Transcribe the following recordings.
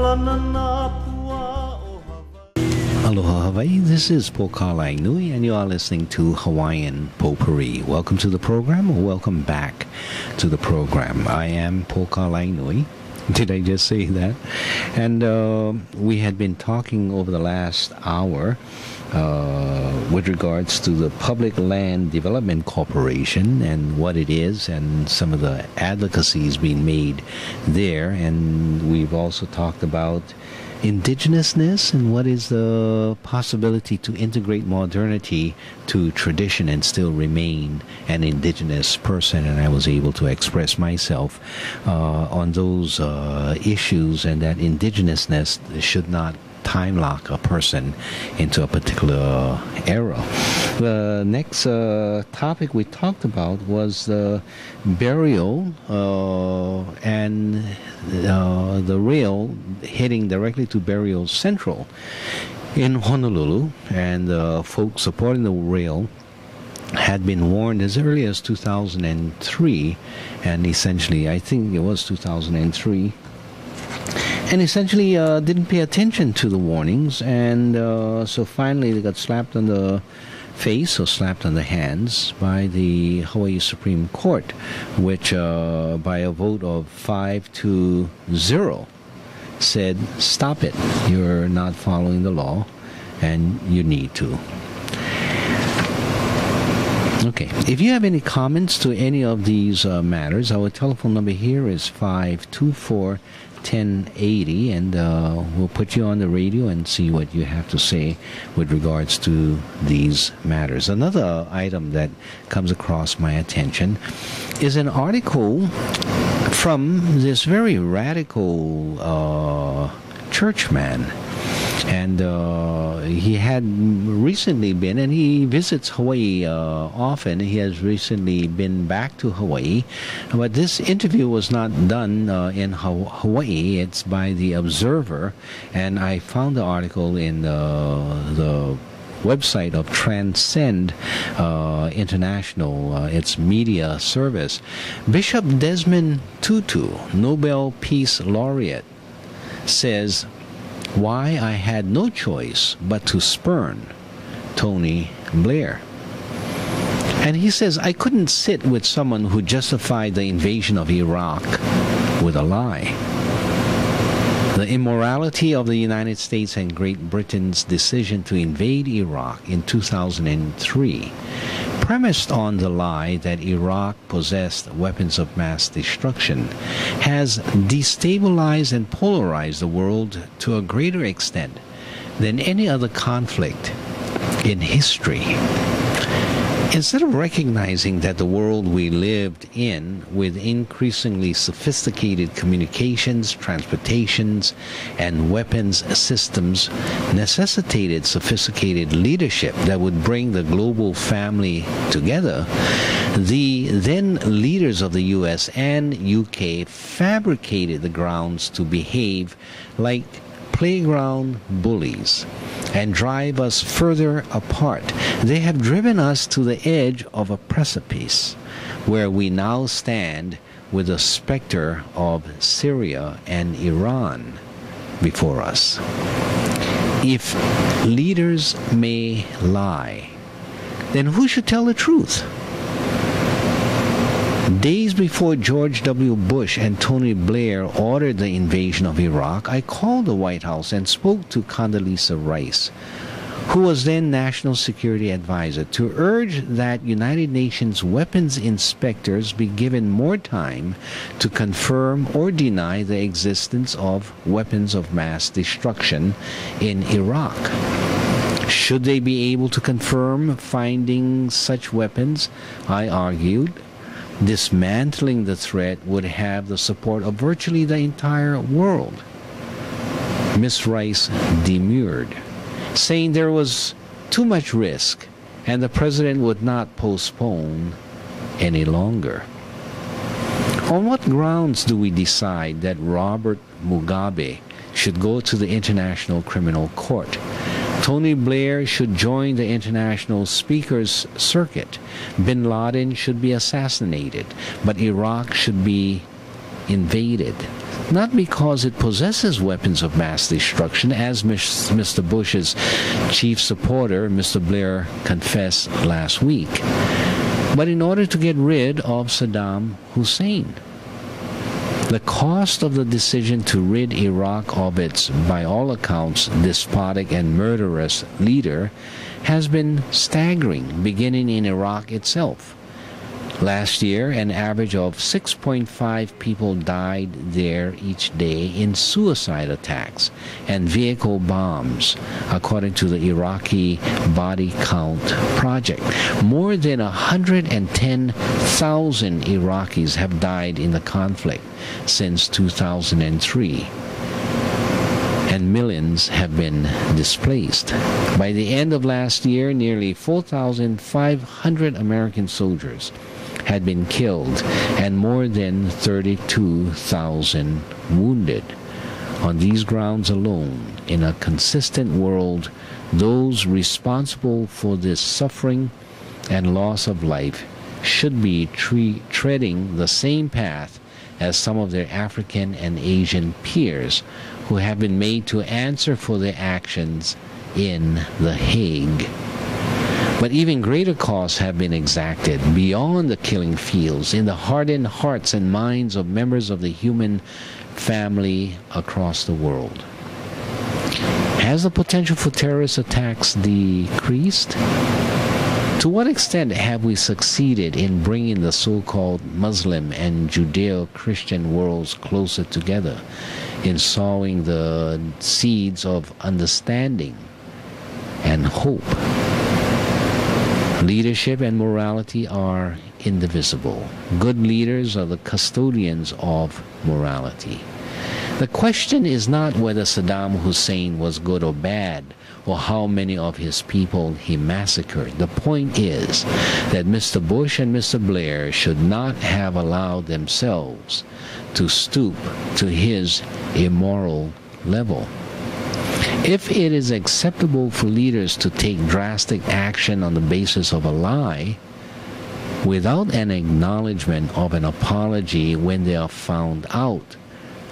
Aloha Hawaii, this is Pokala Nui and you are listening to Hawaiian Potpourri. Welcome to the program or welcome back to the program. I am Pokala Nui. Did I just say that? And we had been talking over the last hour with regards to the Public Land Development Corporation and what it is and some of the advocacies being made there. And we've also talked about indigenousness and what is the possibility to integrate modernity to tradition and still remain an indigenous person. And I was able to express myself on those issues, and that indigenousness should not time lock a person into a particular era. The next topic we talked about was the burial and the rail heading directly to Burial Central in Honolulu, and folks supporting the rail had been warned as early as 2003, and essentially, I think it was 2003, and essentially didn't pay attention to the warnings, and so finally they got slapped on the face or slapped on the hands by the Hawaii Supreme Court, which by a vote of 5-0 said, stop it, you're not following the law and you need to. Okay, if you have any comments to any of these matters, our telephone number here is 524-1080, and we'll put you on the radio and see what you have to say with regards to these matters. Another item that comes across my attention is an article from this very radical churchman. And he had recently been, and he visits Hawaii often. He has recently been back to Hawaii. But this interview was not done in Hawaii. It's by The Observer. And I found the article in the website of Transcend International, its media service. Bishop Desmond Tutu, Nobel Peace Laureate, says, why I had no choice but to spurn Tony Blair. And he says, I couldn't sit with someone who justified the invasion of Iraq with a lie. The immorality of the United States and Great Britain's decision to invade Iraq in 2003, premised on the lie that Iraq possessed weapons of mass destruction, has destabilized and polarized the world to a greater extent than any other conflict in history. Instead of recognizing that the world we lived in, with increasingly sophisticated communications, transportations, and weapons systems, necessitated sophisticated leadership that would bring the global family together, the then leaders of the US and UK fabricated the grounds to behave like playground bullies and drive us further apart. They have driven us to the edge of a precipice where we now stand with the specter of Syria and Iran before us. If leaders may lie, then who should tell the truth? Days before George W. Bush and Tony Blair ordered the invasion of Iraq, I called the White House and spoke to Condoleezza Rice, who was then National Security Advisor, to urge that United Nations weapons inspectors be given more time to confirm or deny the existence of weapons of mass destruction in Iraq. Should they be able to confirm finding such weapons, I argued, dismantling the threat would have the support of virtually the entire world. Ms. Rice demurred, saying there was too much risk and the president would not postpone any longer. On what grounds do we decide that Robert Mugabe should go to the International Criminal Court? Tony Blair should join the international speakers circuit. Bin Laden should be assassinated, but Iraq should be invaded. not because it possesses weapons of mass destruction, as Mr. Bush's chief supporter, Mr. Blair, confessed last week, but in order to get rid of Saddam Hussein. The cost of the decision to rid Iraq of its, by all accounts, despotic and murderous leader has been staggering, beginning in Iraq itself. Last year, an average of 6.5 people died there each day in suicide attacks and vehicle bombs, according to the Iraqi Body Count Project. More than 110,000 Iraqis have died in the conflict since 2003. And millions have been displaced. By the end of last year, nearly 4,500 American soldiers had been killed and more than 32,000 wounded. On these grounds alone, in a consistent world, those responsible for this suffering and loss of life should be treading the same path as some of their African and Asian peers who have been made to answer for their actions in The Hague. But even greater costs have been exacted beyond the killing fields in the hardened hearts and minds of members of the human family across the world. Has the potential for terrorist attacks decreased? To what extent have we succeeded in bringing the so-called Muslim and Judeo-Christian worlds closer together, in sowing the seeds of understanding and hope? Leadership and morality are indivisible. Good leaders are the custodians of morality. The question is not whether Saddam Hussein was good or bad, or how many of his people he massacred. The point is that Mr. Bush and Mr. Blair should not have allowed themselves to stoop to his immoral level. If it is acceptable for leaders to take drastic action on the basis of a lie, without an acknowledgement of an apology when they are found out,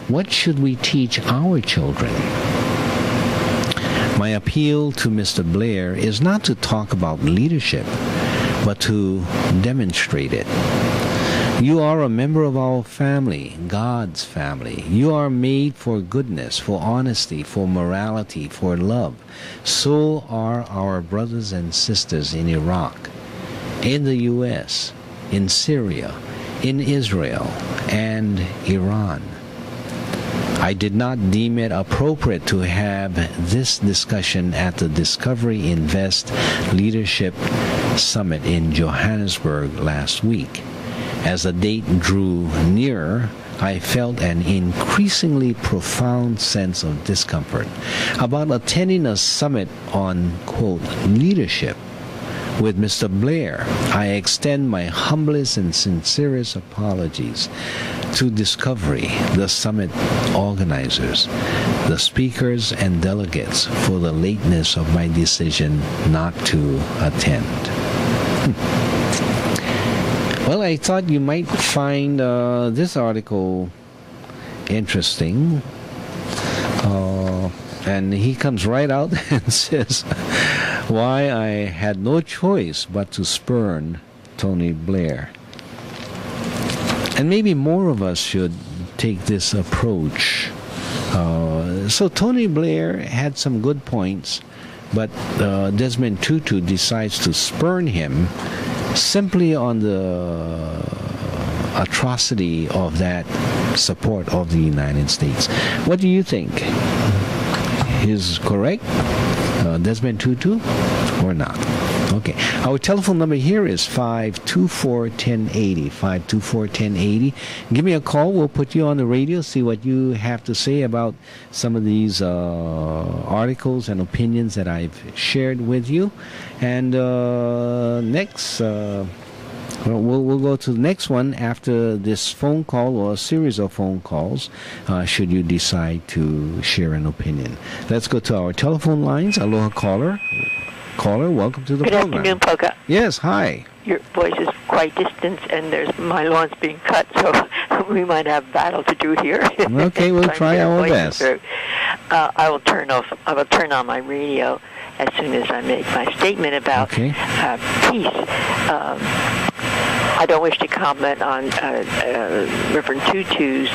what should we teach our children? My appeal to Mr. Blair is not to talk about leadership, but to demonstrate it. You are a member of our family, God's family. You are made for goodness, for honesty, for morality, for love. So are our brothers and sisters in Iraq, in the U.S., in Syria, in Israel, and Iran. I did not deem it appropriate to have this discussion at the Discovery Invest Leadership Summit in Johannesburg last week. As the date drew nearer, I felt an increasingly profound sense of discomfort about attending a summit on, quote, leadership with Mr. Blair. I extend my humblest and sincerest apologies to Discovery, the summit organizers, the speakers and delegates for the lateness of my decision not to attend. Well, I thought you might find this article interesting. And he comes right out and says why I had no choice but to spurn Tony Blair. And maybe more of us should take this approach. So Tony Blair had some good points, but Desmond Tutu decides to spurn him simply on the atrocity of that support of the United States. What do you think? Is correct? Desmond Tutu or not? Okay. Our telephone number here is 524-1080. 524-1080. Give me a call. We'll put you on the radio, see what you have to say about some of these articles and opinions that I've shared with you. And next, we'll go to the next one after this phone call or a series of phone calls, should you decide to share an opinion. Let's go to our telephone lines. Aloha caller. Caller, welcome to the program. Good afternoon, Polka. Yes, hi. Your voice is quite distant, and there's my lawn's being cut, so we might have battle to do here. Okay, we'll try our best. I will turn on my radio as soon as I make my statement about peace. I don't wish to comment on Reverend Tutu's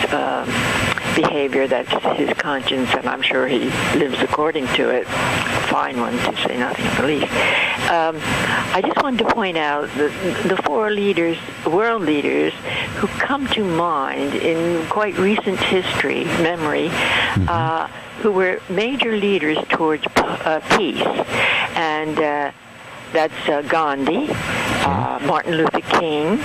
behavior. That's his conscience, and I'm sure he lives according to it. Fine one, to say nothing of the least. I just wanted to point out the four leaders, world leaders, who come to mind in quite recent memory, who were major leaders towards peace. And that's Gandhi, Martin Luther King,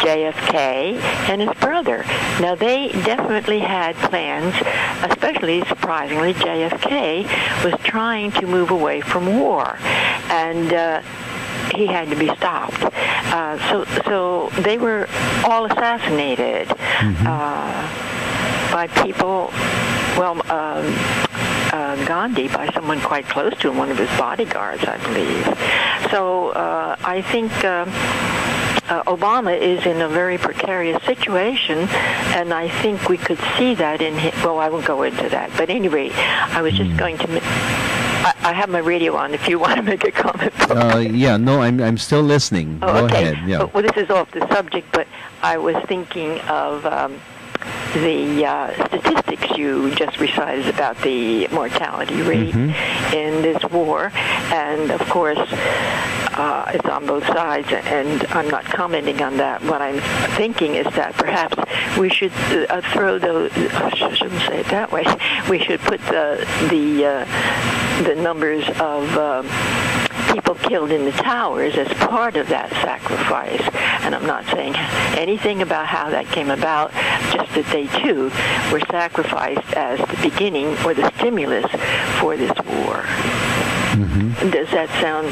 JFK, and his brother. Now, they definitely had plans, especially, surprisingly, JFK was trying to move away from war, and he had to be stopped. So they were all assassinated by people, Gandhi by someone quite close to him, one of his bodyguards, I believe. So I think Obama is in a very precarious situation, and I think we could see that in his, well, I won't go into that. But anyway, I was just going to... I have my radio on if you want to make a comment. I'm still listening. Go ahead. Yeah. Well, this is off the subject, but I was thinking of... the statistics you just recited about the mortality rate in this war, and of course it's on both sides, and I'm not commenting on that. What I'm thinking is that perhaps we should throw those, I shouldn't say it that way, we should put the numbers of people killed in the towers as part of that sacrifice. And I'm not saying anything about how that came about, just that they too were sacrificed as the beginning or the stimulus for this war. Does that sound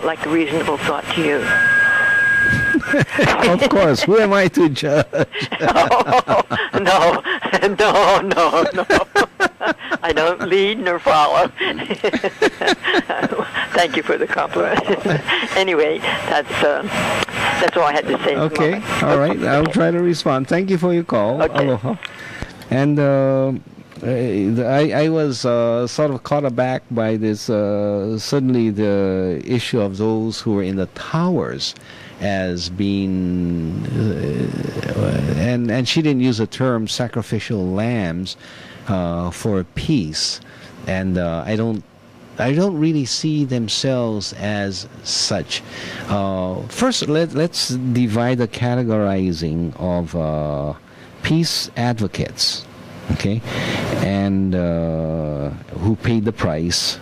like a reasonable thought to you? Of course. Who am I to judge? No. I don't lead nor follow. Thank you for the compliment. Anyway, that's all I had to say. Okay, all right. I'll try to respond. Thank you for your call. Okay. Aloha. And I was sort of caught aback by this, suddenly the issue of those who were in the towers as being, and she didn't use the term sacrificial lambs for peace, and I don't really see themselves as such. First, let's divide the categorizing of peace advocates, okay, and who paid the price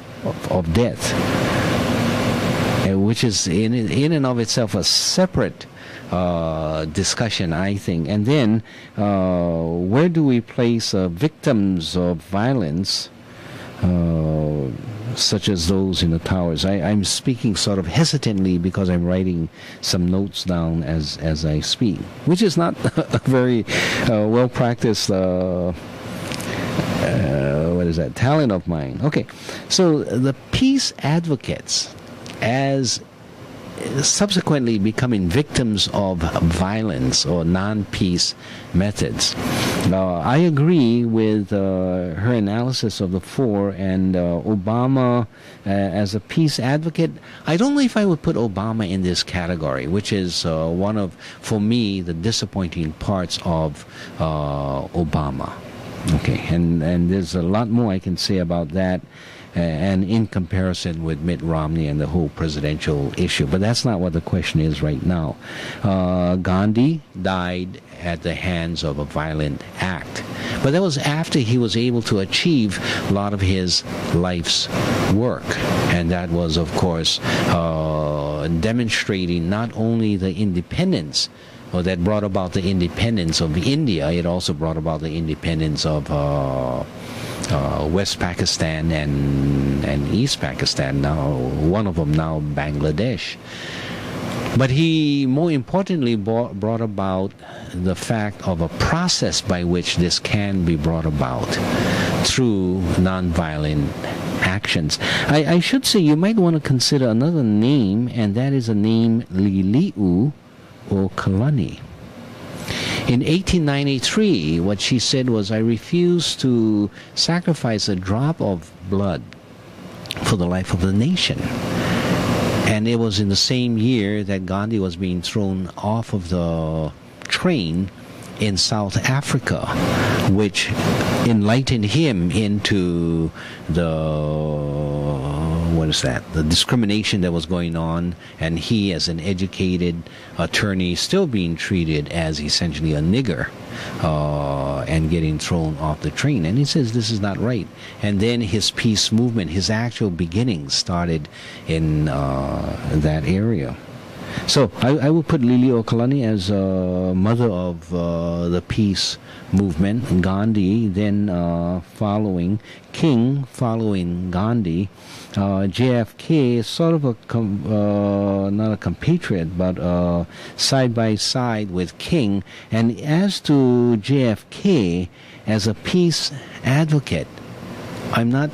of death, which is in and of itself a separate discussion, I think. And then where do we place victims of violence, such as those in the towers? I'm speaking sort of hesitantly because I'm writing some notes down as I speak, which is not a very well-practiced talent of mine. Okay, so the peace advocates, as subsequently becoming victims of violence or non-peace methods. I agree with her analysis of the four, and Obama as a peace advocate. I don't know if I would put Obama in this category, which is one of, for me, the disappointing parts of Obama. Okay, and there's a lot more I can say about that, and in comparison with Mitt Romney and the whole presidential issue. But that's not what the question is right now. Gandhi died at the hands of a violent act. But that was after he was able to achieve a lot of his life's work. And that was, of course, demonstrating not only the independence, or that brought about the independence of India, it also brought about the independence of West Pakistan and East Pakistan, now one of them now Bangladesh. But he more importantly brought about the fact of a process by which this can be brought about through nonviolent actions. I should say you might want to consider another name, and that is the name Lili'u, Liliuokalani. In 1893, what she said was, "I refuse to sacrifice a drop of blood for the life of the nation." And it was in the same year that Gandhi was being thrown off of the train in South Africa, which enlightened him into the discrimination that was going on, and he, as an educated attorney, still being treated as essentially a nigger, and getting thrown off the train. And he says this is not right. And then his peace movement, his actual beginnings, started in that area. So I will put Liliuokalani as mother of the peace movement. Gandhi then following, King following Gandhi. JFK is sort of not a compatriot, but side by side with King. And as to JFK as a peace advocate, I'm not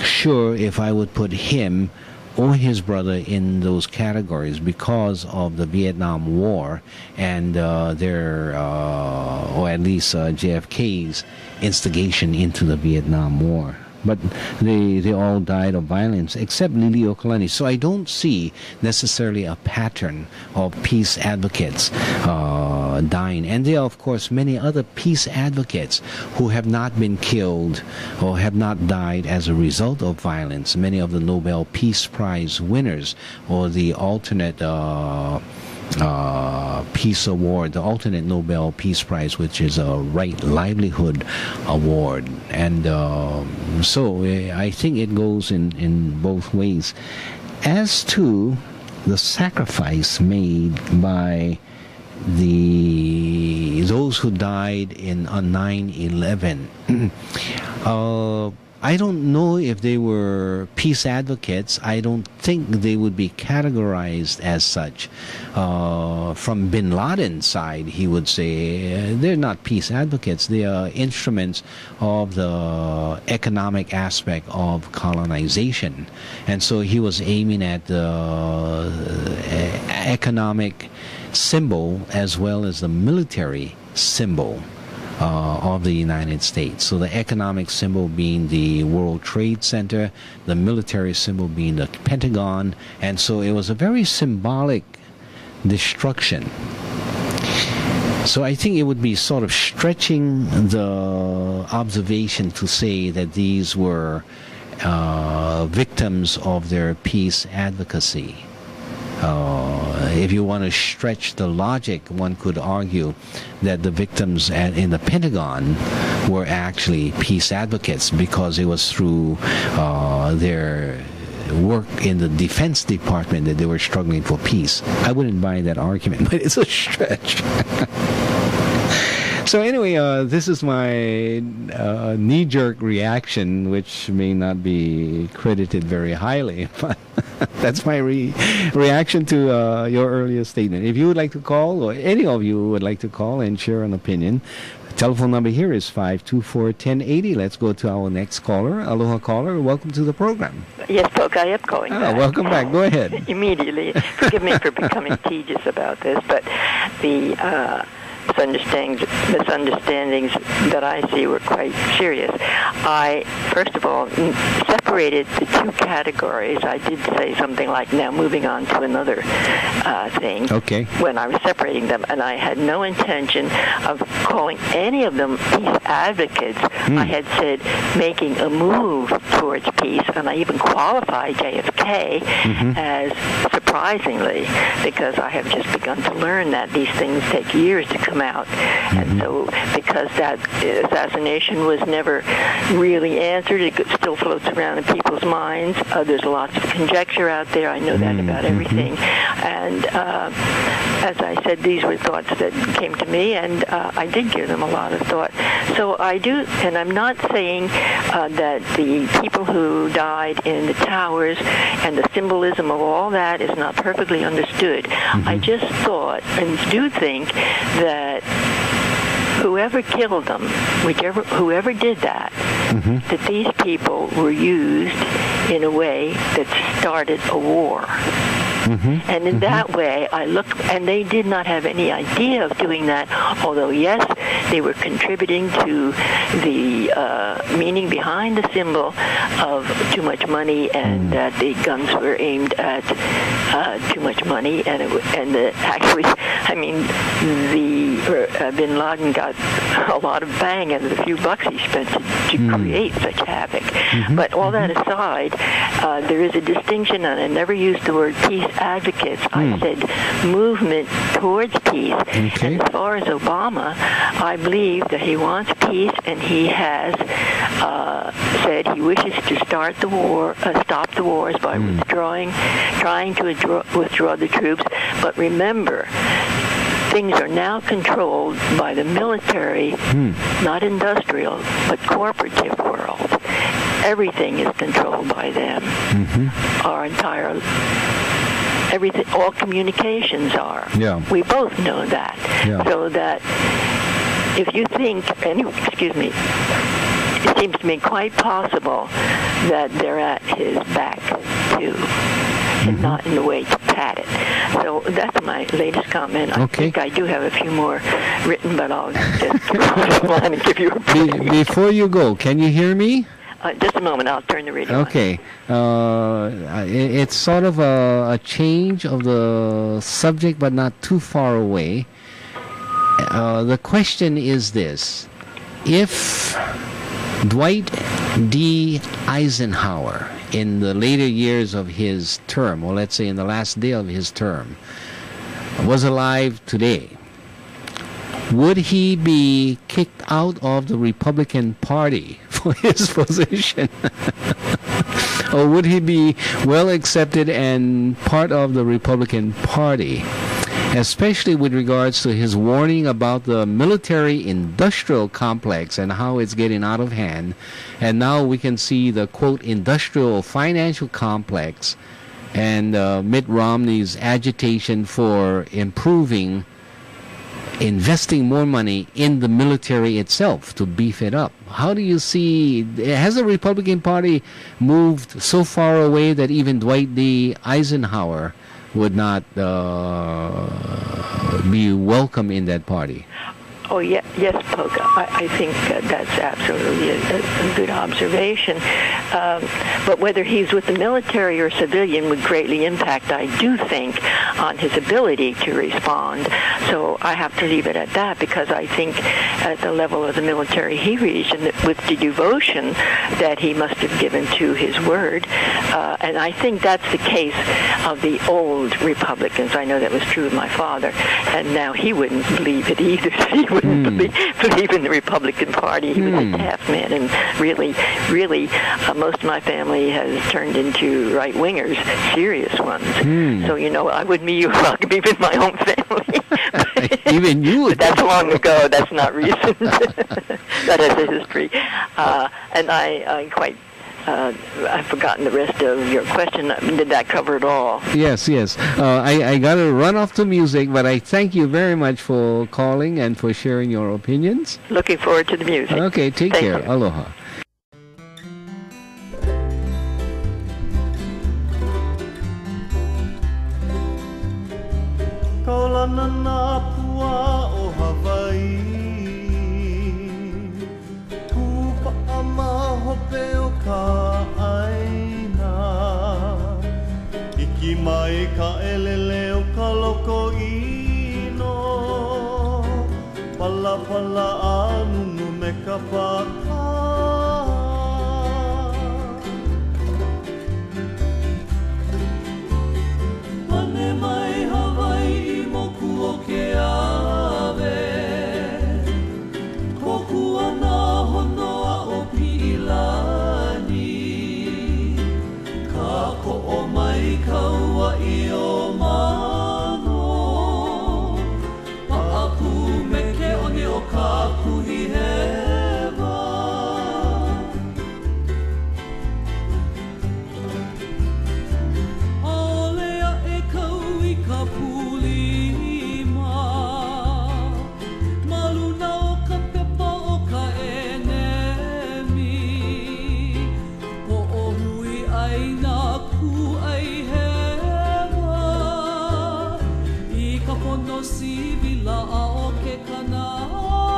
sure if I would put him or his brother in those categories because of the Vietnam War and or at least JFK's instigation into the Vietnam War. But they all died of violence except Liliuokalani. So I don't see necessarily a pattern of peace advocates dying. And there are, of course, many other peace advocates who have not been killed or have not died as a result of violence. Many of the Nobel Peace Prize winners or the alternate Peace Award, the alternate Nobel Peace Prize, which is a Right Livelihood Award. And so I think it goes in both ways. As to the sacrifice made by those who died on 9/11, I don't know if they were peace advocates. I don't think they would be categorized as such. From Bin Laden's side, he would say they're not peace advocates. They are instruments of the economic aspect of colonization. And so he was aiming at the economic symbol as well as the military symbol of the United States. So the economic symbol being the World Trade Center, the military symbol being the Pentagon, and so it was a very symbolic destruction. So I think it would be sort of stretching the observation to say that these were victims of their peace advocacy. If you want to stretch the logic, one could argue that the victims in the Pentagon were actually peace advocates because it was through their work in the Defense Department that they were struggling for peace. I wouldn't buy that argument, but it's a stretch. So anyway, this is my knee-jerk reaction, which may not be credited very highly, but that's my reaction to your earlier statement. If you would like to call, or any of you would like to call and share an opinion, the telephone number here is 524-1080. Let's go to our next caller. Aloha caller, welcome to the program. Yes, Polk, I am calling back. Welcome back. Go ahead. Immediately. Forgive me for becoming tedious about this, but the misunderstandings that I see were quite serious. I, first of all, separated the two categories. I did say something like, now moving on to another thing, okay, when I was separating them, and I had no intention of calling any of them peace advocates. I had said making a move towards peace, and I even qualified JFK as, surprisingly, because I have just begun to learn that these things take years to come out. And so because that assassination was never really answered, it still floats around in people's minds. There's lots of conjecture out there. I know that about everything. And as I said, these were thoughts that came to me, and I did give them a lot of thought. So I do, and I'm not saying that the people who died in the towers and the symbolism of all that is not perfectly understood. I just thought and do think that whoever killed them, whoever did that, that these people were used in a way that started a war. And in that way, I looked, and they did not have any idea of doing that, although, yes, they were contributing to the meaning behind the symbol of too much money, and that the guns were aimed at too much money, actually, I mean, the Bin Laden got a lot of bang out of the few bucks he spent to create such havoc. But all that aside, there is a distinction, and I never used the word peace advocates. I said movement towards peace. And as far as Obama, I believe that he wants peace, and he has said he wishes to start the war, stop the wars by trying to withdraw the troops. But remember, things are now controlled by the military, not industrial, but corporative world. Everything is controlled by them. Our entire, everything, all communications are. We both know that. So that if you think, excuse me, it seems to me quite possible that they're at his back, too, and not in the way to pat it. So that's my latest comment. I think I do have a few more written, but I'll just keep on and give you a brief. Before you go, can you hear me? Just a moment. I'll turn the radio on. It's sort of a change of the subject, but not too far away. The question is this. If Dwight D. Eisenhower, in the later years of his term, or let's say in the last day of his term, was alive today, would he be kicked out of the Republican Party for his position? Or would he be well accepted and part of the Republican Party? Especially with regards to his warning about the military-industrial complex and how it's getting out of hand. And now we can see the, quote, industrial financial complex and Mitt Romney's agitation for investing more money in the military itself to beef it up. How do you see, has the Republican Party moved so far away that even Dwight D. Eisenhower would not be welcome in that party? Oh, yes, Polka. I think that's absolutely a good observation. But whether he's with the military or civilian would greatly impact, I do think, on his ability to respond. So I have to leave it at that, because I think at the level of the military he reached, and with the devotion that he must have given to his word, and I think that's the case of the old Republicans. I know that was true of my father, and now he wouldn't believe it either. He wouldn't believe in the Republican Party. He was a tough man, and really, most of my family has turned into right-wingers, serious ones. So, I wouldn't be welcome even my own family. Even you would. But that's long ago. That's not recent. That has a history. And I quite... I've forgotten the rest of your question. Did that cover it all? Yes. I got to run off to music, but I thank you very much for calling and for sharing your opinions. Looking forward to the music. Okay, take care. You. Aloha. Kaulana na pua o Hawaii, tupa ama hope o ka aina, iki mai ka elele o ka loko ino, pala anunu me ka paka. Pane mai Hawaii moku o ke ave, koku ana honoa o Pilani, ka ko'o mai kaua I o mano, pa'aku me ke oni o ka kuhi hewa. sivila a o ke kanā